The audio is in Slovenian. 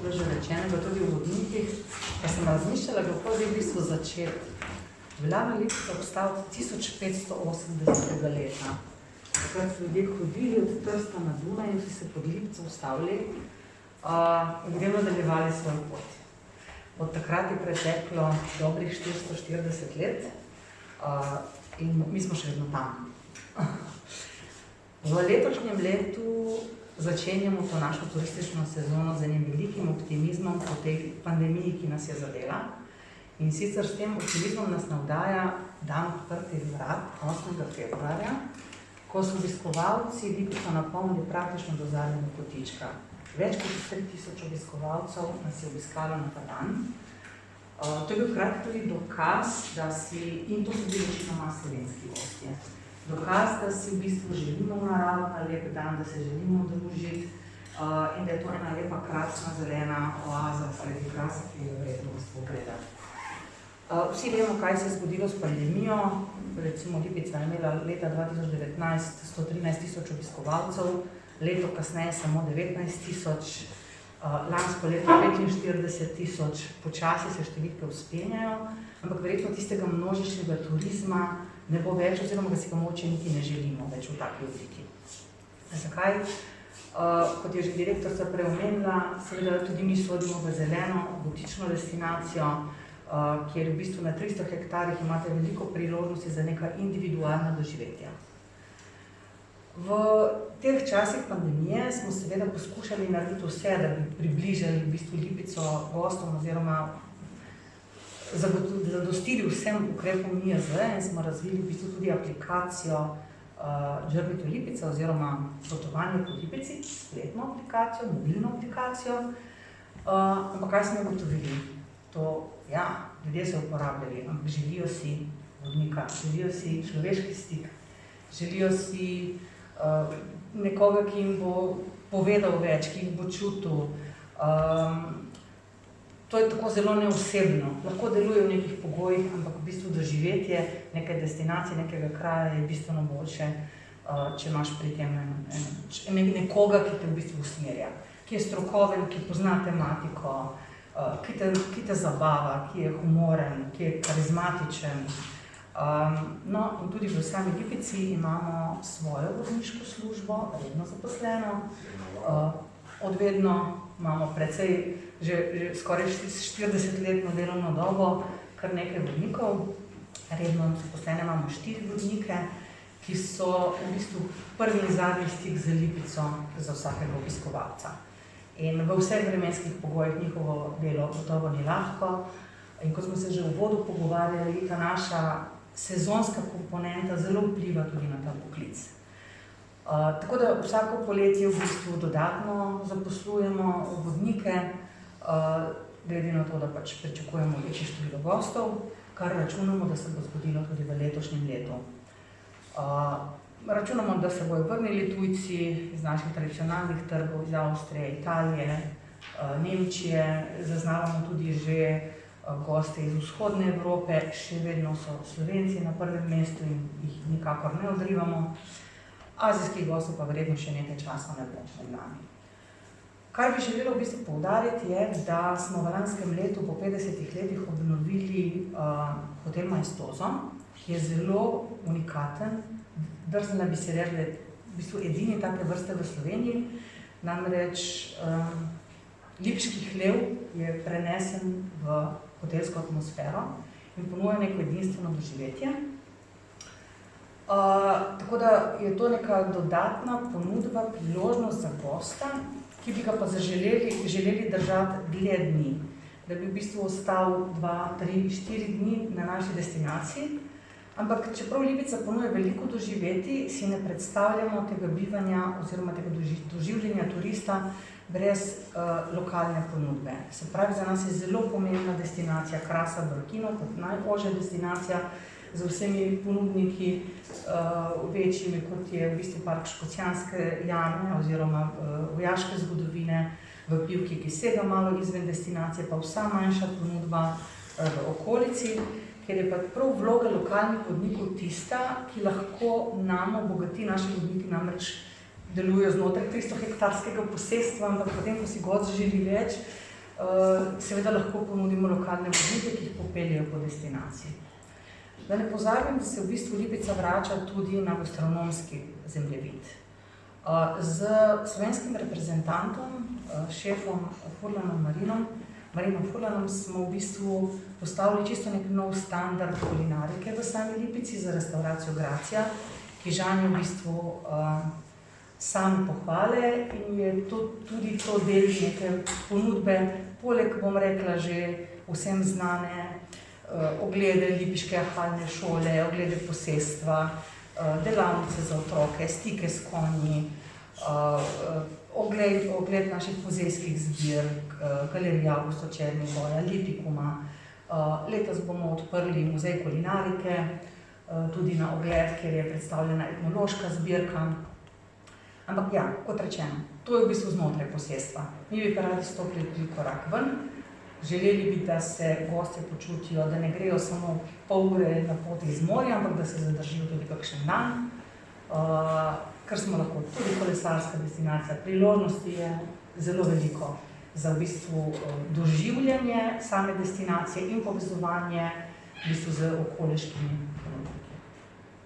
bilo že rečenega tudi v vodnikih, pa sem razmišljala, kako je v bistvu začeti. Veljavna Lipica obstala 1580. leta. Takrat so ljudje hodili od Trsta na Dunaj in so se pod Lipico ustavili in potem nadaljevali svoj pot. Od takrat je preteklo dobrih 440 let in mi smo še vedno tam. V letošnjem letu začenjamo to našo turistično sezono z enim velikim optimizmom po tej pandemiji, ki nas je zadela. In sicer s tem optimizmom nas navdaja dan odprtih vrat 8. februarja, ko so obiskovalci Lipico napolnili praktično do zadnjega kotička. Več kot 3000 obiskovalcev nas je obiskalo na ta dan. To je bil hkrati tudi dokaz, da si, in to so bili večinoma slovenski gostje, dokaz, da si v bistvu želimo v naravi na lep dan, da se želimo družiti in da je to ena lepa, krasna, zelena oaza sredi krasa, ki je vredno pogledati. Vsi vemo, kaj se je zgodilo s pandemijo. Recimo Lipica je imela leta 2019 113 000 obiskovalcev, leto kasneje samo 19 000, lansko leto 45 000, počasi se številke vzpenjajo, ampak verjetno tistega množičnega turizma ne bo več, oziroma ga si ga mogoče niti ne želimo več v taki obliki. Zakaj? Kot je že direktorica prej omenila, seveda tudi mi sodimo v zeleno, butično destinacijo, kjer v bistvu na 300 hektarjih imate veliko priložnosti za neka individualna doživetja. V teh časih pandemije smo seveda poskušali narediti vse, da bi približali v bistvu Lipico gostom oziroma zadostili vsem ukrepom NIJZ in smo razvili v bistvu tudi aplikacijo Journey to Lipica oziroma potovanje po Lipici, spletno aplikacijo, mobilno aplikacijo. Ampak kaj smo ugotovili? To, ja, ljudje so uporabljali, ampak želijo si vodnika, želijo si človeški stik, želijo si nekoga, ki jim bo povedal več, ki jih bo čutil. To je tako zelo neosebno. Lahko deluje v nekih pogojih, ampak v bistvu doživetje neke destinacije, nekega kraja je bistveno boljše, če imaš pri tem nekoga, ki te v bistvu usmerja, ki je strokoven, ki pozna tematiko, ki te zabava, ki je humoren, ki je karizmatičen. No, in tudi v sami Lipici imamo svojo vodniško službo, redno zaposleno. Odvedno imamo precej, že skoraj 40-letno delovno dobo, kar nekaj vodnikov. Redno zaposlene imamo 4 vodnike, ki so v bistvu prvi in zadnji stik z Lipico za vsakega obiskovalca. In v vseh vremenskih pogojih njihovo delo gotovo ni lahko. In kot smo se že v uvodu pogovarjali, ta naša sezonska komponenta zelo vpliva tudi na ta poklic. Tako da vsako poletje v bistvu dodatno zaposlujemo vodnike, glede na to, da pač pričakujemo večje število gostov, kar računamo, da se bo zgodilo tudi v letošnjem letu. Računamo, da se bojo vrnili tujci iz naših tradicionalnih trgov, iz Avstrije, Italije, Nemčije, zaznavamo tudi že goste iz vzhodne Evrope, še vedno so Slovenci na prvem mestu in jih nikakor ne odrivamo. Azijskih gostov pa verjetno še nekaj časa ne bo med nami. Kar bi želela v bistvu poudariti je, da smo v lanskem letu po 50 letih obnovili hotel Maestoso, ki je zelo unikaten. Drznila bi se reči, da je v bistvu edini take vrste v Sloveniji, namreč lipški hlev je prenesen v hotelsko atmosfero in ponuja neko edinstveno doživetje. Tako da je to neka dodatna ponudba, priložnost za gosta, ki bi ga pa želeli držati dlje dni, da bi v bistvu ostal 2, 3, 4 dni na naši destinaciji. Ampak čeprav Lipica ponuja veliko doživeti, si ne predstavljamo tega bivanja oziroma tega doživljenja turista brez lokalne ponudbe. Se pravi, za nas je zelo pomembna destinacija Krasa Brkino, kot najožja destinacija z vsemi ponudniki večjimi, kot je v bistvu park Škocjanske jame oziroma vojaške zgodovine v Pivki, ki sega malo izven destinacije, pa vsa manjša ponudba v okolici, ker je pa prav vloga lokalnih vodnikov tista, ki lahko nam obogati. Naši vodniki namreč delujejo znotraj 300 hektarskega posestva, ampak potem, ko si gost želi več, seveda lahko ponudimo lokalne voznike, ki jih popeljejo po destinaciji. Da ne pozabim, da se v bistvu Lipica vrača tudi na gastronomski zemljevid. Z slovenskim reprezentantom, šefom Marinom Furlanom smo v bistvu postavili čisto nek nov standard kulinarike v sami Lipici za restauracijo Gracia, ki žanje v bistvu sami pohvale in je tudi to del neke ponudbe, poleg, bom rekla, že vsem znane oglede lipiške ahalne šole, oglede posestva, delavnice za otroke, stike s konji, ogled naših muzejskih zbirk, galerija Avgusta Černigoja, Lipikuma. Letos bomo odprli muzej kulinarike, tudi na ogled, kjer je predstavljena etnološka zbirka. Ampak ja, kot rečeno, to je v bistvu znotraj posestva. Mi bi pa radi stopili tudi korak ven. Želeli bi, da se gostje počutijo, da ne grejo samo pol ure na poti iz morja, ampak da se zadržijo tudi kakšen dan, ker smo lahko tudi kolesarska destinacija. Priložnosti je zelo veliko za v bistvu doživljanje same destinacije in povezovanje v bistvu z okoliškimi ponudbami.